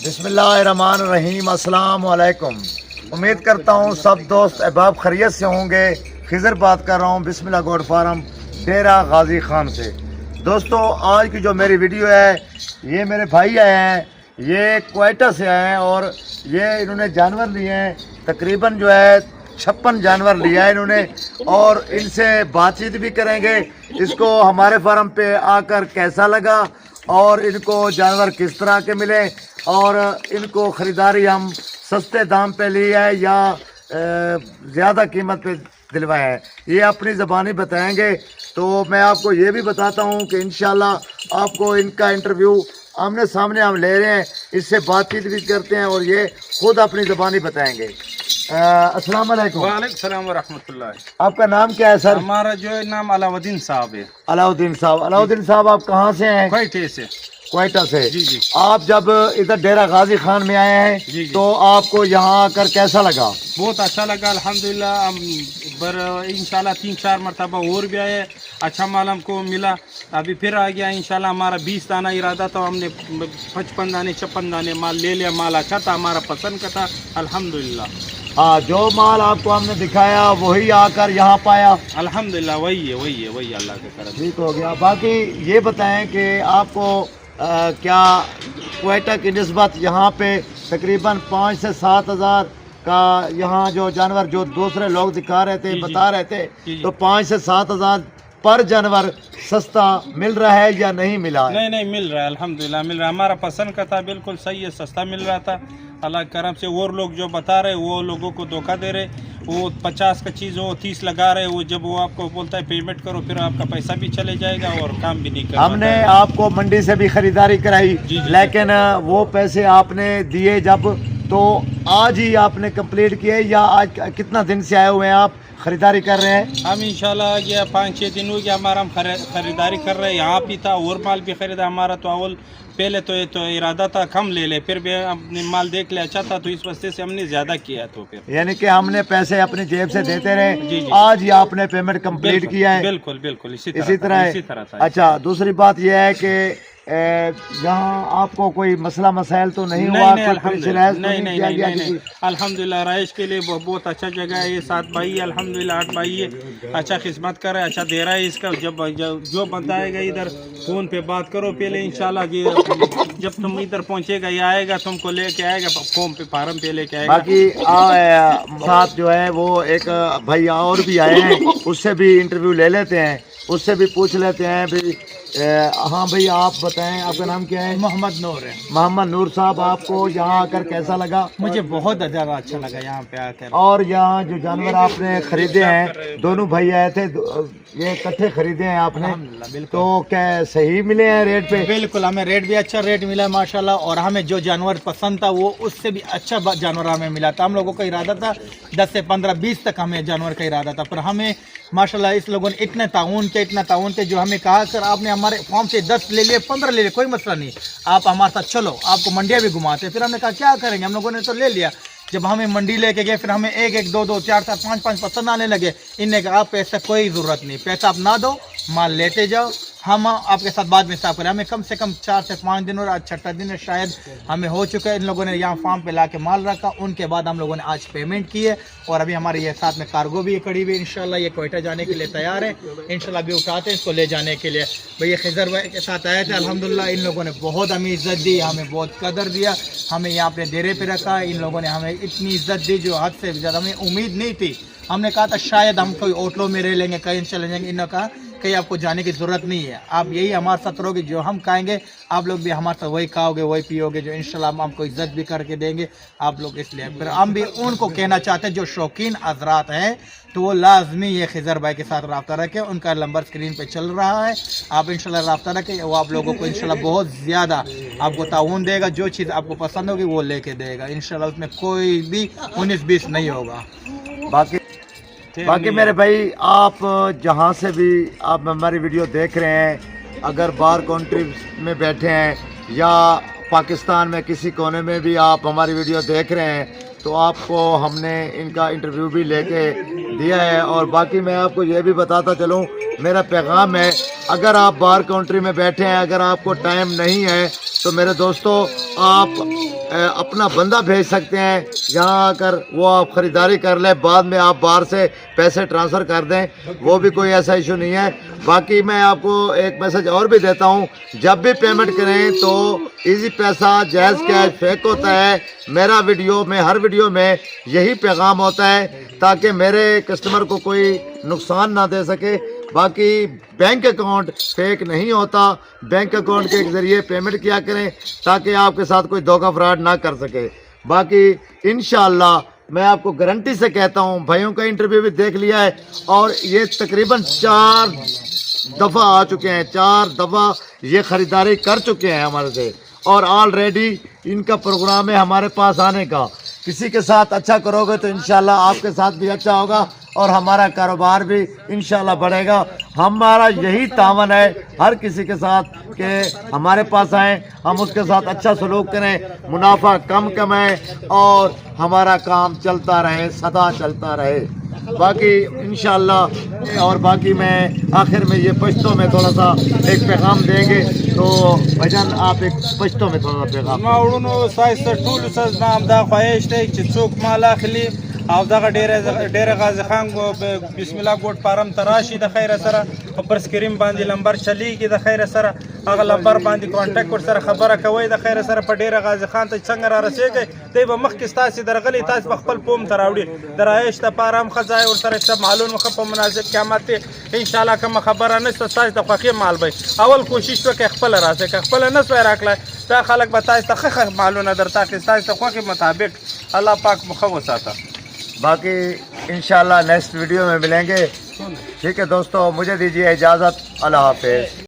بسم اللہ الرحمن الرحیم۔ السلام علیکم۔ امید کرتا ہوں سب دوست احباب خیریت سے ہوں گے۔ خضر بات کر رہا ہوں بسم اللہ گوڈ فارم ڈیرہ غازی خان سے۔ دوستو آج کی جو میری ویڈیو ہے یہ میرے بھائی آئے ہیں، یہ کوئٹہ سے آئے ہیں اور یہ انہوں نے جانور لیے ہیں، تقریباً جو ہے 56 جانور لیا ہے انہوں نے، اور ان سے بات چیت بھی کریں گے اس کو ہمارے فارم پہ آ کر کیسا لگا اور ان کو جانور کس طرح کے ملے اور ان کو خریداری ہم سستے دام پہ لی ہے یا زیادہ قیمت پہ دلوایا ہے، یہ اپنی زبانی بتائیں گے۔ تو میں آپ کو یہ بھی بتاتا ہوں کہ انشاءاللہ آپ کو ان کا انٹرویو آمنے سامنے ہم لے رہے ہیں، اس سے بات چیت بھی کرتے ہیں اور یہ خود اپنی زبانی بتائیں گے۔ السلام علیکم۔ وعلیکم السلام ورحمۃ اللہ۔ آپ کا نام کیا ہے سر؟ ہمارا جو ہے نام علاؤدین صاحب ہے۔ علاؤدین صاحب۔ علاؤدین صاحب آپ کہاں سے ہیں؟ کوئٹہ سے۔ کوئٹہ سے۔ جی جی۔ آپ جب ادھر ڈیرہ غازی خان میں آئے ہیں جی جی۔ تو آپ کو یہاں آ کر کیسا لگا؟ بہت اچھا لگا الحمدللہ، ہم انشاءاللہ 3-4 مرتبہ اور بھی آئے، اچھا مال ہم کو ملا، ابھی پھر آ گیا انشاءاللہ۔ ہمارا 20 دانہ ارادہ تھا، ہم نے 55 دانے 56 دانے مال لے لیا، مال اچھا تھا، ہمارا پسند کا تھا الحمدللہ۔ ہاں، جو مال آپ کو ہم نے دکھایا وہی آ کر یہاں پایا؟ الحمدللہ وہی اللہ کے کرم۔ ٹھیک ہو گیا۔ باقی یہ بتائیں کہ آپ کو کیا کوئٹہ کی نسبت یہاں پہ تقریباً 5 سے 7 ہزار کا یہاں جو جانور جو دوسرے لوگ دکھا رہے تھے بتا رہے تھے تو 5 سے 7 ہزار پر جانور سستا مل رہا ہے یا نہیں ملا؟ نہیں مل رہا ہے الحمدللہ، مل رہا ہے، ہمارا پسند کا تھا، بالکل صحیح ہے، سستا مل رہا تھا اللہ کے کرم سے۔ اور لوگ جو بتا رہے وہ لوگوں کو دھوکہ دے رہے، وہ 50 کا چیز وہ 30 لگا رہے، وہ جب وہ آپ کو بولتا ہے پیمنٹ کرو پھر آپ کا پیسہ بھی چلے جائے گا اور کام بھی نہیں کرتا۔ ہم نے آپ کو منڈی سے بھی خریداری کرائی لیکن وہ پیسے آپ نے دیے جب تو آج ہی آپ نے کمپلیٹ کیے یا آج کتنا دن سے آئے ہوئے ہیں آپ خریداری کر رہے ہیں؟ ہم انشاءاللہ یہ 5-6 دن ہو گیا ہمارا، ہم خریداری کر رہے ہیں، یہاں بھی تھا اور مال بھی خریدا ہمارا۔ تو اول پہلے تو یہ تو ارادہ تھا کم لے لے، پھر بھی ہم نے مال دیکھ لیا اچھا تھا تو اس وجہ سے ہم نے زیادہ کیا، تو پھر یعنی کہ ہم نے پیسے اپنی جیب سے دیتے رہے، جی جی، آج ہی آپ نے پیمنٹ کمپلیٹ کیا ہے؟ بالکل اسی طرح تھا۔ اچھا، دوسری بات یہ ہے کہ یہاں آپ کو کوئی مسئلہ مسائل تو نہیں ہوا؟ نہیں الحمدللہ، رہائش کے لیے بہت اچھا جگہ ہے، یہ 7 بھائی الحمدللہ 8 بھائی ہے، اچھا خدمت کر رہا ہے، اچھا دے رہا ہے۔ اس کا جب جو بتائے گا ادھر فون پہ بات کرو پہلے انشاءاللہ، جب تم ادھر پہنچے گا یا آئے گا تم کو لے کے آئے گا فون پہ، فارم پہ لے کے آئے گا۔ باقی ساتھ جو ہے وہ ایک بھائی اور بھی آئے ہیں، اس سے بھی انٹرویو لے لیتے ہیں، اس سے بھی پوچھ لیتے ہیں بھی۔ ہاں بھائی، آپ بتائیں آپ کا نام کیا ہے؟ محمد نور ہے۔ محمد نور صاحب، آپ کو یہاں آ کر کیسا لگا؟ مجھے بہت زیادہ اچھا لگا یہاں پہ آ کر۔ اور یہاں جو جانور آپ نے خریدے ہیں، دونوں بھائی آئے تھے، یہ اکٹھے خریدے ہیں آپ نے، تو کیا صحیح ملے ہیں ریٹ پہ؟ بالکل، ہمیں ریٹ بھی اچھا ریٹ ملا ماشاءاللہ، اور ہمیں جو جانور پسند تھا وہ اس سے بھی اچھا جانور ہمیں ملا تھا۔ ہم لوگوں کا ارادہ تھا 10 سے 15 20 تک ہمیں جانور کا ارادہ تھا، پر ہمیں ماشاءاللہ اس لوگوں نے اتنا تعاون کیا جو ہمیں کہا سر آپ نے ہمارے فارم سے 10 لے لیے 15 لے لیے کوئی مسئلہ نہیں، آپ ہمارے ساتھ چلو، آپ کو منڈیاں بھی گھماتے۔ پھر ہم نے کہا کیا کریں گے، ہم لوگوں نے تو لے لیا۔ جب ہمیں منڈی لے کے گئے پھر ہمیں 1 2 2 4 4 5 پسند آنے لگے، ان نے کہا آپ پیسہ کوئی ضرورت نہیں، پیسہ آپ نہ دو، مال لیتے جاؤ، ہم آپ کے ساتھ بعد میں حساب کریں۔ ہمیں کم سے کم 4 سے 5 دن اور 6 دن شاید ہمیں ہو چکا ہے، ان لوگوں نے یہاں فارم پہ لا کے مال رکھا، ان کے بعد ہم لوگوں نے آج پیمنٹ کی ہے، اور ابھی ہمارے یہ ساتھ میں کارگو بھی کھڑی ہوئی، انشاءاللہ یہ کوئٹہ جانے کے لیے تیار ہے، انشاءاللہ ابھی اٹھاتے ہیں اس کو لے جانے کے لیے۔ بھئی یہ خضر بھائی کے ساتھ آئے تھے الحمدللہ، ان لوگوں نے بہت ہمیں عزت دی، ہمیں بہت قدر دیا، ہمیں یہاں اپنے ڈیرے پہ رکھا، ان لوگوں نے ہمیں اتنی عزت دی جو حد سے زیادہ ہمیں امید نہیں تھی۔ ہم نے کہا تھا شاید ہم کوئی ہوٹلوں میں رہ لیں گے، کہیں چلے جائیں گے، انہوں نے کہا کہ آپ کو جانے کی ضرورت نہیں ہے، آپ یہی ہمارے ساتھ رہو گے، جو ہم کھائیں گے آپ لوگ بھی ہمارے ساتھ وہی کھاؤ گے وہی پیو گے، جو انشاءاللہ ہم کو عزت بھی کر کے دیں گے آپ لوگ۔ اس لیے پھر ہم بھی ان کو کہنا چاہتے ہیں جو شوقین حضرات ہیں تو وہ لازمی یہ خضر بھائی کے ساتھ رابطہ رکھیں، ان کا نمبر اسکرین پہ چل رہا ہے، آپ انشاءاللہ رابطہ رکھیں، وہ آپ لوگوں کو انشاءاللہ بہت زیادہ آپ کو تعاون دے گا، جو چیز آپ کو پسند ہوگی وہ لے کے دے گا انشاءاللہ، اس میں کوئی بھی 19-20 نہیں ہوگا۔ باقی میرے بھائی، آپ جہاں سے بھی آپ ہماری ویڈیو دیکھ رہے ہیں، اگر باہر کنٹری میں بیٹھے ہیں یا پاکستان میں کسی کونے میں بھی آپ ہماری ویڈیو دیکھ رہے ہیں تو آپ کو ہم نے ان کا انٹرویو بھی لے کے دیا ہے۔ اور باقی میں آپ کو یہ بھی بتاتا چلوں، میرا پیغام ہے، اگر آپ باہر کنٹری میں بیٹھے ہیں، اگر آپ کو ٹائم نہیں ہے تو میرے دوستوں آپ اپنا بندہ بھیج سکتے ہیں یہاں آ کر، وہ آپ خریداری کر لیں، بعد میں آپ باہر سے پیسے ٹرانسفر کر دیں، وہ بھی کوئی ایسا ایشو نہیں ہے۔ باقی میں آپ کو ایک میسج اور بھی دیتا ہوں، جب بھی پیمنٹ کریں تو ایزی پیسہ، جائز کیش، فیک ہوتا ہے۔ میرا ویڈیو میں، ہر ویڈیو میں یہی پیغام ہوتا ہے تاکہ میرے کسٹمر کو کوئی نقصان نہ دے سکے۔ باقی بینک اکاؤنٹ فیک نہیں ہوتا، بینک اکاؤنٹ کے ذریعے پیمنٹ کیا کریں تاکہ آپ کے ساتھ کوئی دھوکہ فراڈ نہ کر سکے۔ باقی انشاءاللہ میں آپ کو گارنٹی سے کہتا ہوں، بھائیوں کا انٹرویو بھی دیکھ لیا ہے اور یہ تقریباً 4 دفعہ آ چکے ہیں، 4 دفعہ یہ خریداری کر چکے ہیں ہمارے سے، اور آلریڈی ان کا پروگرام ہے ہمارے پاس آنے کا۔ کسی کے ساتھ اچھا کرو گے تو انشاءاللہ آپ کے ساتھ بھی اچھا ہوگا اور ہمارا کاروبار بھی انشاءاللہ بڑھے گا۔ ہمارا یہی تعاون ہے ہر کسی کے ساتھ کہ ہمارے پاس آئیں، ہم اس کے ساتھ اچھا سلوک کریں، منافع کم کمائیں اور ہمارا کام چلتا رہے، سدا چلتا رہے۔ باقی انشاءاللہ، اور باقی میں آخر میں یہ پشتوں میں تھوڑا سا ایک پیغام دیں گے، تو بھائی جان آپ ایک پشتوں میں تھوڑا سا پیغام ما وړونو سایسته ټولو سز نه همدا خواهش دی چې څوک مال اخلي او دغه ډېره غازي خان بسم الله ګوټ فارم ته راشي د خیره سره، په پر سکرین باندې لمبر چلیږي د خیره سره، هغه لمبر باندې کانټیکټ ورسره خبره کوئ د خیره سره، په ډېره غازي خان ته څنګه را رسېږئ دی به مخکې ستاسې درغلي، تاسې به خپل پوم ته راوړي، د رایش دپاره هم ښه ځای ورسره شته، مالونه ښه په مناسب قیمت دی انشاءالله، کومه خبره نشته، ستاسې د خوښې مال به اول کوشش وکړئ خپله راسئ، که خپله نه سوی راکړی دا خلک به تاسې ته ښه مالونه درته اخلي، ستاسې د خوښې مطابق الله پاک مو ښه وساته۔ باقی انشاءاللہ نیکسٹ ویڈیو میں ملیں گے۔ ٹھیک ہے دوستو، مجھے دیجیے اجازت، اللہ حافظ۔